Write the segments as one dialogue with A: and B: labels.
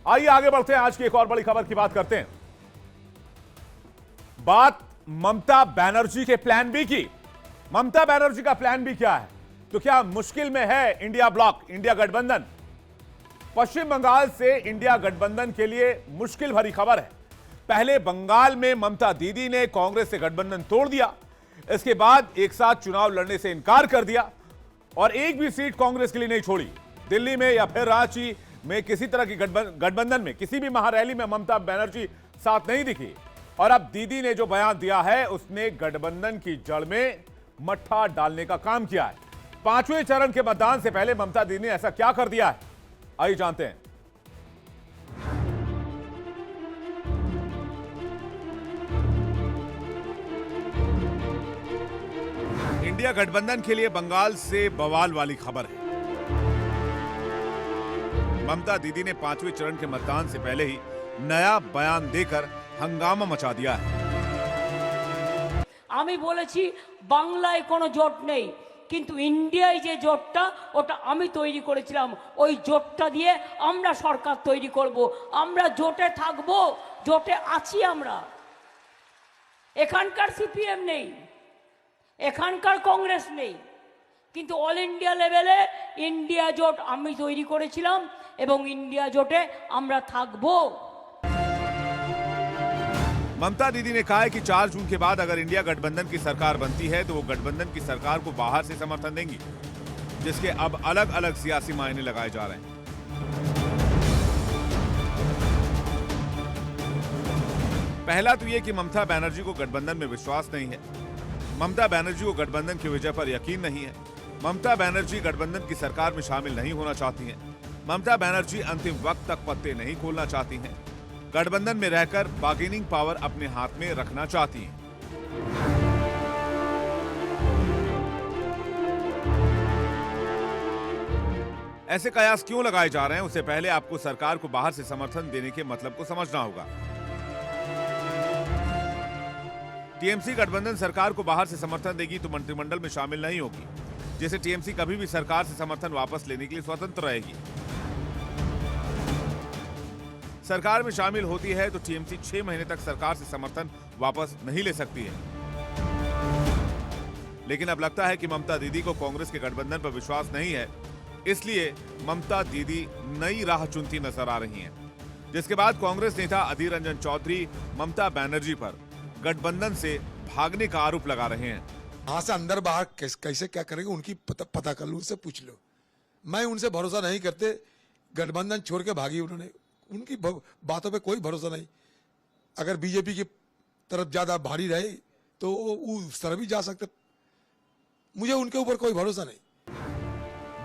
A: आइए आगे बढ़ते हैं, आज की एक और बड़ी खबर की बात करते हैं। बात ममता बनर्जी के प्लान बी की। ममता बनर्जी का प्लान बी क्या है? तो क्या मुश्किल में है इंडिया ब्लॉक, इंडिया गठबंधन? पश्चिम बंगाल से इंडिया गठबंधन के लिए मुश्किल भरी खबर है। पहले बंगाल में ममता दीदी ने कांग्रेस से गठबंधन तोड़ दिया, इसके बाद एक साथ चुनाव लड़ने से इनकार कर दिया और एक भी सीट कांग्रेस के लिए नहीं छोड़ी। दिल्ली में या फिर रांची में किसी तरह की गठबंधन में किसी भी महारैली में ममता बनर्जी साथ नहीं दिखी। और अब दीदी ने जो बयान दिया है उसने गठबंधन की जड़ में मट्ठा डालने का काम किया है। 5वें चरण के मतदान से पहले ममता दीदी ने ऐसा क्या कर दिया है, आइए जानते हैं। इंडिया गठबंधन के लिए बंगाल से बवाल वाली खबर है। ममता दीदी ने 5वें चरण के मतदान से पहले ही नया बयान देकर हंगामा मचा दिया है।
B: আমি বলেছি বাংলায় কোনো জোট নেই, কিন্তু ইন্ডিয়ায় যে জোটটা ওটা আমি তৈরি করেছিলাম, ওই জোটটা দিয়ে আমরা সরকার তৈরি করব। আমরা জোটে থাকব, জোটে আছি আমরা। এখানকার সিপিএম নেই, এখানকার কংগ্রেস নেই, কিন্তু অল ইন্ডিয়া লেভেলে ইন্ডিয়া জোট আমি তৈরি করেছিলাম এবং ইন্ডিয়া জোটে আমরা থাকব।
A: ममता दीदी ने कहा है कि 4 जून के बाद अगर इंडिया गठबंधन की सरकार बनती है तो वो गठबंधन की सरकार को बाहर से समर्थन देंगी, जिसके अब अलग अलग सियासी मायने लगाए जा रहे हैं। पहला तो ये कि ममता बनर्जी को गठबंधन में विश्वास नहीं है। ममता बनर्जी को गठबंधन की विजय पर यकीन नहीं है। ममता बनर्जी गठबंधन की सरकार में शामिल नहीं होना चाहती हैं। ममता बनर्जी अंतिम वक्त तक पत्ते नहीं खोलना चाहती हैं। गठबंधन में रहकर बार्गेनिंग पावर अपने हाथ में रखना चाहती हैं। ऐसे कयास क्यों लगाए जा रहे हैं, उससे पहले आपको सरकार को बाहर से समर्थन देने के मतलब को समझना होगा। टीएमसी गठबंधन सरकार को बाहर से समर्थन देगी तो मंत्रिमंडल में शामिल नहीं होगी, जैसे टीएमसी कभी भी सरकार से समर्थन वापस लेने के लिए स्वतंत्र रहेगी। सरकार में शामिल होती है तो टीएमसी 6 महीने तक सरकार से समर्थन वापस नहीं ले सकती है। लेकिन अब लगता है कि ममता दीदी को कांग्रेस के गठबंधन पर विश्वास नहीं है, इसलिए ममता दीदी नई राह चुनती नजर आ रही हैं। जिसके बाद कांग्रेस नेता अधीर रंजन चौधरी ममता बनर्जी पर गठबंधन से भागने का आरोप लगा रहे हैं।
C: वहां से अंदर बाहर कैसे क्या करेंगे उनकी पता कर लो, उनसे पूछ लो। मैं उनसे भरोसा नहीं करते, गठबंधन छोड़ के भागी उन्होंने, उनकी बातों पे कोई भरोसा नहीं। अगर बीजेपी की तरफ ज्यादा भारी रहे तो वो उस तरफ भी जा सकते, मुझे उनके ऊपर कोई भरोसा नहीं।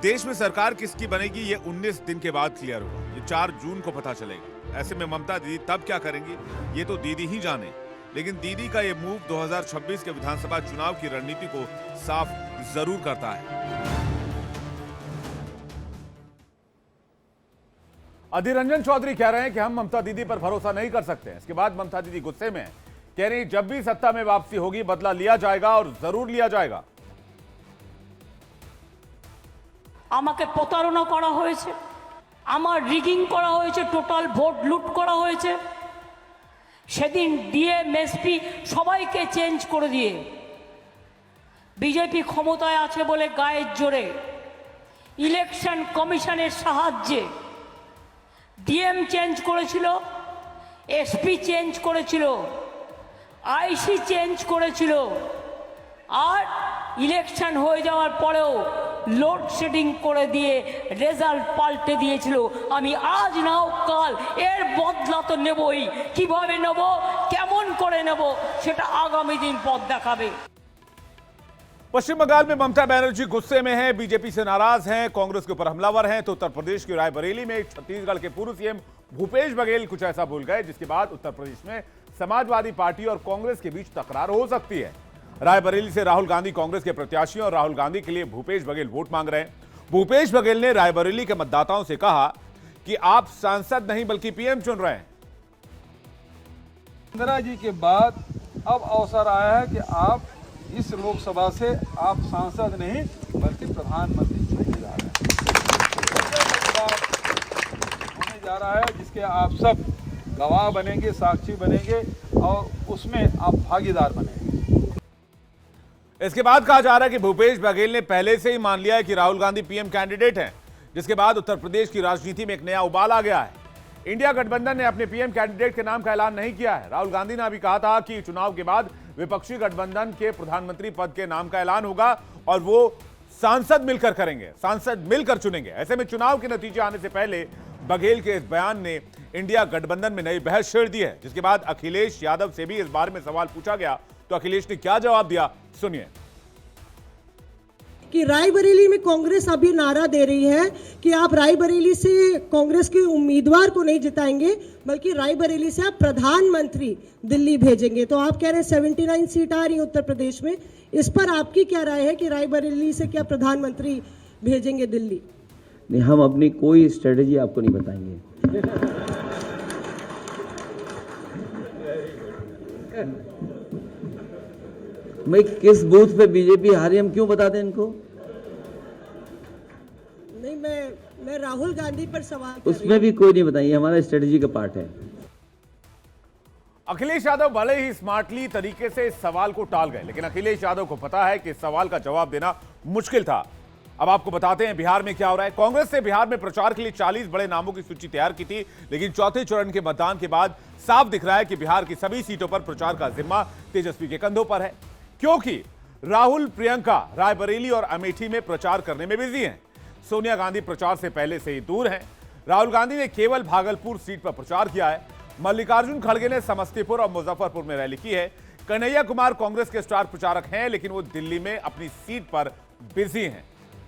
A: देश में सरकार किसकी बनेगी ये 19 दिन के बाद क्लियर होगा, ये 4 जून को पता चलेगा। ऐसे में ममता दीदी तब क्या करेंगी ये तो दीदी ही जाने। लेकिन दीदी का ये मूव 2026 के विधानसभा चुनाव की रणनीति को साफ जरूर करता है। अधीर रंजन चौधरी कह रहे हैं कि हम ममता दीदी पर भरोसा नहीं कर सकते। इसके बाद ममता दीदी गुस्से में कह रही जब भी सत्ता में वापसी होगी बदला लिया जाएगा और जरूर लिया जाएगा।
B: আমাকে প্রতারণা করা হয়েছে, আমার রিগিং করা হয়েছে, টোটাল ভোট লুট করা হয়েছে। সেদিন ডিএম এসপি সবাইকে চেঞ্জ করে দিয়ে বিজেপি ক্ষমতায় আছে বলে গায়ের জোরে ইলেকশন কমিশনের সাহায্যে ডিএম চেঞ্জ করেছিল, এসপি চেঞ্জ করেছিল, আইসি চেঞ্জ করেছিল, আর ইলেকশন হয়ে যাওয়ার পরেও লোডশেডিং করে দিয়ে রেজাল্ট পাল্টে দিয়েছিল। আমি আজ নাও কাল এর বদলা তো নেবই, কিভাবে নেব, কেমন করে নেব সেটা আগামী দিন পথ দেখাবে।
A: पश्चिम बंगाल में ममता बनर्जी गुस्से में हैं, बीजेपी से नाराज हैं, कांग्रेस के ऊपर हमलावर हैं, तो उत्तर प्रदेश की रायबरेली में छत्तीसगढ़ के पूर्व सीएम भूपेश बघेल कुछ ऐसा बोल गए जिसके बाद उत्तर प्रदेश में समाजवादी पार्टी और कांग्रेस के बीच तकरार हो सकती है। रायबरेली से राहुल गांधी कांग्रेस के प्रत्याशी और राहुल गांधी के लिए भूपेश बघेल वोट मांग रहे हैं। भूपेश बघेल ने रायबरेली के मतदाताओं से कहा कि आप सांसद नहीं बल्कि पीएम चुन रहे हैं।
D: इंदिरा जी के बाद अब अवसर आया है कि आप इस लोकसभा से आप सांसद नहीं बल्कि प्रधानमंत्री चुने जा रहे हैं। होने जा रहा है, जिसके आप सब गवाह बनेंगे, साक्षी बनेंगे और उसमें आप भागीदार बनेंगे।
A: इसके बाद कहा जा रहा है कि भूपेश बघेल ने पहले से ही मान लिया है कि राहुल गांधी पीएम कैंडिडेट हैं, जिसके बाद उत्तर प्रदेश की राजनीति में एक नया उबाल आ गया है। इंडिया गठबंधन ने अपने पीएम कैंडिडेट के नाम का ऐलान नहीं किया है। राहुल गांधी ने अभी कहा था कि चुनाव के बाद विपक्षी गठबंधन के प्रधानमंत्री पद के नाम का ऐलान होगा और वो सांसद मिलकर करेंगे, सांसद मिलकर चुनेंगे। ऐसे में चुनाव के नतीजे आने से पहले बघेल के इस बयान ने इंडिया गठबंधन में नई बहस छेड़ दी है, जिसके बाद अखिलेश यादव से भी इस बारे में सवाल पूछा गया तो अखिलेश ने क्या जवाब दिया, सुनिए।
E: कि रायबरेली में कांग्रेस अभी नारा दे रही है कि आप रायबरेली से कांग्रेस के उम्मीदवार को नहीं जिताएंगे, बल्कि रायबरेली से आप प्रधानमंत्री दिल्ली भेजेंगे। तो आप कह रहे हैं 79 सीट आ रही है उत्तर प्रदेश में, इस पर आपकी क्या राय है कि रायबरेली से क्या प्रधानमंत्री भेजेंगे दिल्ली?
F: नहीं, हम अपनी कोई स्ट्रेटेजी आपको नहीं बताएंगे। मैं किस बूथ पे बीजेपी हारी हम क्यों बता दें इनको?
E: नहीं, मैं राहुल गांधी पर सवाल कर रही हूं।
F: उसमें भी कोई नहीं बताइए, हमारा स्ट्रेटेजी का पार्ट है।
A: अखिलेश यादव भले ही स्मार्टली तरीके से इस सवाल को टाल गए, लेकिन अखिलेश यादव को पता है कि इस सवाल का जवाब देना मुश्किल था। अब आपको बताते हैं बिहार में क्या हो रहा है। कांग्रेस ने बिहार में प्रचार के लिए 40 बड़े नामों की सूची तैयार की थी, लेकिन चौथे चरण के मतदान के बाद साफ दिख रहा है कि बिहार की सभी सीटों पर प्रचार का जिम्मा तेजस्वी के कंधों पर है, क्योंकि राहुल प्रियंका रायबरेली और अमेठी में प्रचार करने में बिजी हैं। सोनिया गांधी प्रचार से पहले से ही दूर हैं। राहुल गांधी ने केवल भागलपुर सीट पर प्रचार किया है। मल्लिकार्जुन खड़गे ने समस्तीपुर और मुजफ्फरपुर में रैली की है। कन्हैया कुमार कांग्रेस के स्टार प्रचारक हैं, लेकिन वो दिल्ली में अपनी सीट पर बिजी हैं।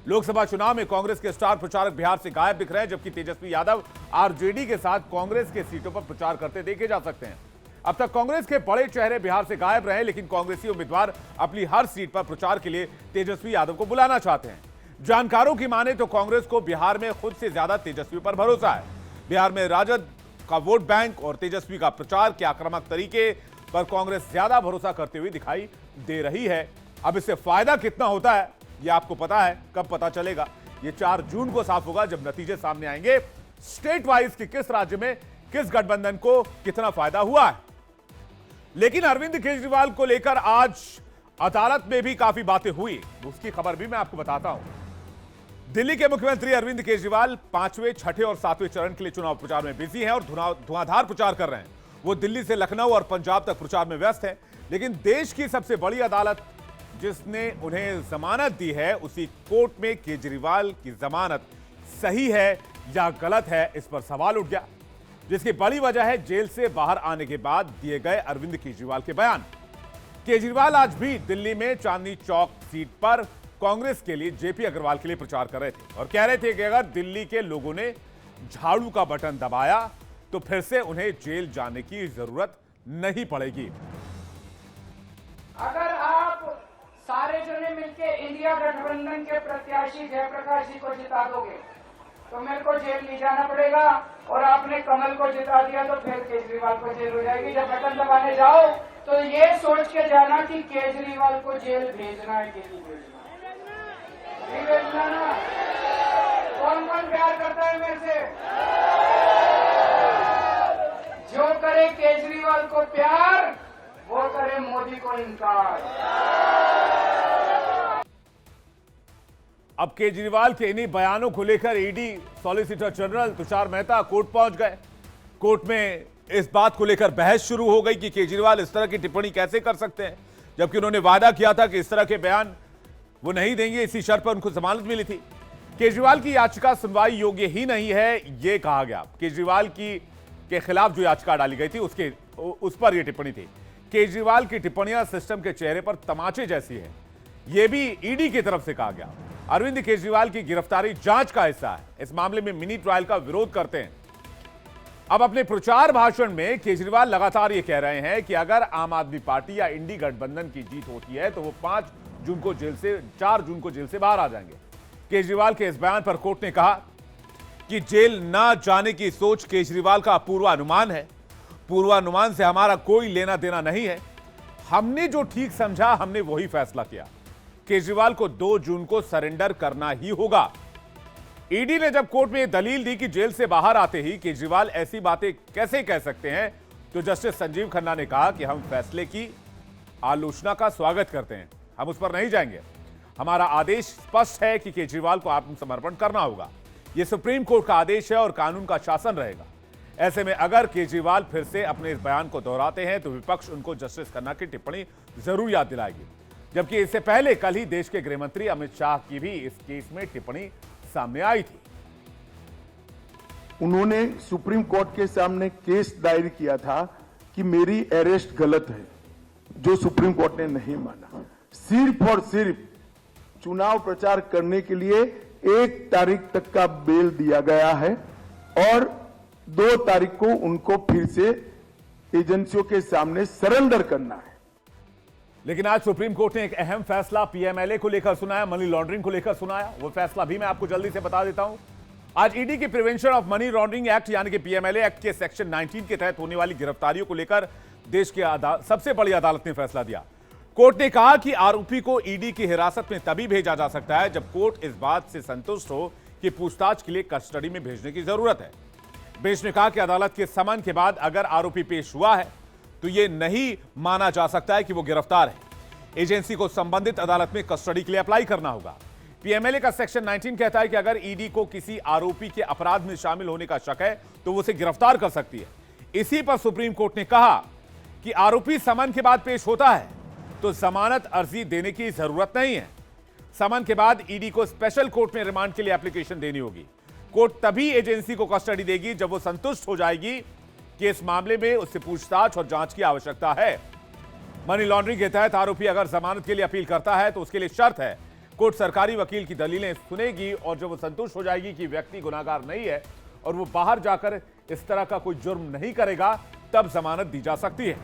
A: लोकसभा चुनाव में कांग्रेस के स्टार प्रचारक बिहार से गायब दिख रहे हैं, जबकि तेजस्वी यादव आरजेडी के साथ कांग्रेस के सीटों पर प्रचार करते देखे जा सकते हैं। अब तक कांग्रेस के बड़े चेहरे बिहार से गायब रहे, लेकिन कांग्रेसी उम्मीदवार अपनी हर सीट पर प्रचार के लिए तेजस्वी यादव को बुलाना चाहते हैं। जानकारों की माने तो कांग्रेस को बिहार में खुद से ज्यादा तेजस्वी पर भरोसा है। बिहार में राजद का वोट बैंक और तेजस्वी का प्रचार के आक्रामक तरीके पर कांग्रेस ज्यादा भरोसा करते हुए दिखाई दे रही है। अब इससे फायदा कितना होता है ये आपको पता है, कब पता चलेगा? ये 4 जून को साफ होगा, जब नतीजे सामने आएंगे स्टेट वाइज कि किस राज्य में किस गठबंधन को कितना फायदा हुआ है। लेकिन अरविंद केजरीवाल को लेकर आज अदालत में भी काफी बातें हुई, उसकी खबर भी मैं आपको बताता हूं। दिल्ली के मुख्यमंत्री अरविंद केजरीवाल 5वें, 6ठे और 7वें चरण के लिए चुनाव प्रचार में बिजी हैं और धुआंधार प्रचार कर रहे हैं। वो दिल्ली से लखनऊ और पंजाब तक प्रचार में व्यस्त हैं। लेकिन देश की सबसे बड़ी अदालत जिसने उन्हें जमानत दी है, उसी कोर्ट में केजरीवाल की जमानत सही है या गलत है, इस पर सवाल उठ गया, जिसकी बड़ी वजह है जेल से बाहर आने के बाद दिए गए अरविंद केजरीवाल के बयान। केजरीवाल आज भी दिल्ली में चांदनी चौक सीट पर कांग्रेस के लिए जेपी अग्रवाल के लिए प्रचार कर रहे थे और कह रहे थे कि अगर दिल्ली के लोगों ने झाड़ू का बटन दबाया तो फिर से उन्हें जेल जाने की जरूरत नहीं पड़ेगी।
G: अगर आप सारे जने मिलके इंडिया गठबंधन के प्रत्याशी जयप्रकाश जी को जिता दोगे तो मेरे को जेल नहीं जाना पड़ेगा, और आपने कमल को जिता दिया तो फिर केजरीवाल को जेल हो जाएगी। जब बटन दबाने जाओ तो ये सोच के जाना कि केजरीवाल को जेल भेजना है कि नहीं भेजना, नहीं भेजना ना। कौन कौन प्यार करता है मेरे से? जो करे केजरीवाल को प्यार, वो करे मोदी को इनकार।
A: अब केजरीवाल के इन्हीं बयानों को लेकर ED solicitor general Tushar Mehta court पहुंच गए। कोर्ट में इस बात को लेकर बहस शुरू हो गई कि केजरीवाल इस तरह की टिप्पणी कैसे कर सकते हैं, जबकि उन्होंने वादा किया था कि इस तरह के बयान वो नहीं देंगे। इसी शर्त पर उनको जमानत मिली थी। केजरीवाल की याचिका सुनवाई योग्य ही नहीं है, यह कहा गया। केजरीवाल के खिलाफ जो याचिका डाली गई थी उस पर यह टिप्पणी थी। केजरीवाल की टिप्पणियां सिस्टम के चेहरे पर तमाचे जैसी है, यह भी ईडी की तरफ से कहा गया। अरविंद केजरीवाल की गिरफ्तारी जांच का हिस्सा है। इस मामले में मिनी ट्रायल का विरोध करते हैं। अब अपने प्रचार भाषण में केजरीवाल लगातार ये कह रहे हैं कि अगर आम आदमी पार्टी या इंडी गठबंधन की जीत होती है तो वो 4 जून को जेल से बाहर आ जाएंगे। केजरीवाल के इस बयान पर कोर्ट ने कहा कि जेल ना जाने की सोच केजरीवाल का पूर्वानुमान है। पूर्वानुमान से हमारा कोई लेना देना नहीं है। हमने जो ठीक समझा हमने वही फैसला किया। केजरीवाल को 2 जून को सरेंडर करना ही होगा। ईडी ने जब कोर्ट में यह दलील दी कि जेल से बाहर आते ही केजरीवाल ऐसी बातें कैसे कह सकते हैं, तो जस्टिस संजीव खन्ना ने कहा कि हम फैसले की आलोचना का स्वागत करते हैं, हम उस पर नहीं जाएंगे। हमारा आदेश स्पष्ट है कि केजरीवाल को आत्मसमर्पण करना होगा। यह सुप्रीम कोर्ट का आदेश है और कानून का शासन रहेगा। ऐसे में अगर केजरीवाल फिर से अपने इस बयान को दोहराते हैं तो विपक्ष उनको जस्टिस खन्ना की टिप्पणी जरूर याद दिलाएगी। जबकि इससे पहले कल ही देश के गृहमंत्री अमित शाह की भी इस केस में टिप्पणी सामने आई थी।
H: उन्होंने सुप्रीम कोर्ट के सामने केस दायर किया था कि मेरी अरेस्ट गलत है, जो सुप्रीम कोर्ट ने नहीं माना। सिर्फ और सिर्फ चुनाव प्रचार करने के लिए 1 तारीख तक का बेल दिया गया है और 2 तारीख को उनको फिर से एजेंसियों के सामने सरेंडर करना है।
A: लेकिन आज सुप्रीम कोर्ट ने एक अहम फैसला पीएमएलए को लेकर सुनाया, मनी लॉन्ड्रिंग को लेकर सुनाया। वो फैसला भी मैं आपको जल्दी से बता देता हूं। आज ईडी के prevention of money laundering act यानी कि पीएमएलए एक्ट के सेक्शन 19 के तहत होने वाली गिरफ्तारियों को लेकर देश की सबसे बड़ी अदालत ने फैसला दिया। कोर्ट ने कहा कि आरोपी को ईडी की हिरासत में तभी भेजा जा सकता है जब कोर्ट इस बात से संतुष्ट हो कि पूछताछ के लिए कस्टडी में भेजने की जरूरत है। बेंच ने कहा कि अदालत के समन के बाद अगर आरोपी पेश हुआ है तो यह नहीं माना जा सकता है कि वो गिरफ्तार है। एजेंसी को संबंधित अदालत में कस्टडी के लिए अप्लाई करना होगा। पीएमएलए का सेक्शन 19 कहता है कि अगर ईडी को किसी आरोपी के अपराध में शामिल होने का शक है तो वो उसे गिरफ्तार कर सकती है। इसी पर सुप्रीम कोर्ट ने कहा कि आरोपी समन के बाद पेश होता है तो जमानत अर्जी देने की जरूरत नहीं है। समन के बाद ईडी को स्पेशल कोर्ट में रिमांड के लिए एप्लीकेशन देनी होगी। कोर्ट तभी एजेंसी को कस्टडी देगी जब वो संतुष्ट हो जाएगी कि इस मामले में उससे पूछताछ और जांच की आवश्यकता है। मनी लॉन्ड्रिंग के तहत आरोपी अगर जमानत के लिए अपील करता है तो उसके लिए शर्त है कोर्ट सरकारी वकील की दलीलें सुनेगी और जब वो संतुष्ट हो जाएगी कि व्यक्ति गुनाहगार नहीं है और वो बाहर जाकर इस तरह का कोई जुर्म नहीं करेगा तब जमानत दी जा सकती है।